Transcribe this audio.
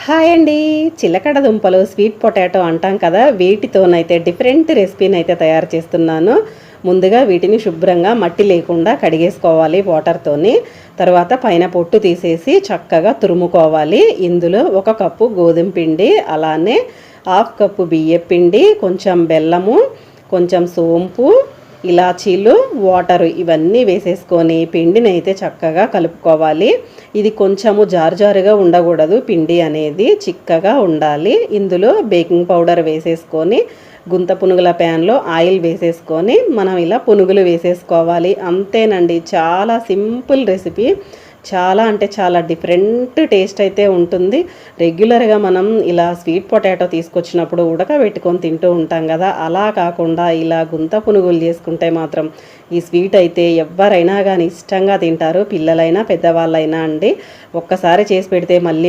Hi అండి. చిలకడ దుంపలు, స్వీట్ పొటాటో అంటాం కదా! వీటితోనైతే డిఫరెంట్ రెసిపీనైతే తయారు చేస్తున్నాను. ముందుగా వీటిని శుభ్రంగా మట్టి లేకుండా కడిగేసుకోవాలి వాటర్‌తోని. తర్వాత పైన పొట్టు తీసేసి చక్కగా తురుముకోవాలి. ఇందులో 1 కప్పు గోధుమ పిండి, అలానే హాఫ్ కప్పు బియ్యపిండి, కొంచెం బెల్లము, కొంచెం సోంపు, ఇలాచీలు, వాటరు ఇవన్నీ వేసేసుకొని పిండినైతే చక్కగా కలుపుకోవాలి. ఇది కొంచెము జారుగా ఉండకూడదు, పిండి అనేది చిక్కగా ఉండాలి. ఇందులో బేకింగ్ పౌడర్ వేసేసుకొని గుంత పునుగుల ప్యాన్లో ఆయిల్ వేసేసుకొని మనం ఇలా పునుగులు వేసేసుకోవాలి. అంతేనండి, చాలా సింపుల్ రెసిపీ. చాలా అంటే చాలా డిఫరెంట్ టేస్ట్ అయితే ఉంటుంది. రెగ్యులర్గా మనం ఇలా స్వీట్ పొటాటో తీసుకొచ్చినప్పుడు ఉడకబెట్టుకొని తింటూ ఉంటాం కదా, అలా కాకుండా ఇలా గుంత పునుగులు చేసుకుంటే మాత్రం ఈ స్వీట్ అయితే ఎవ్వరైనా కానీ ఇష్టంగా తింటారు, పిల్లలైనా పెద్దవాళ్ళైనా అండి. ఒక్కసారి చేసి పెడితే మళ్ళీ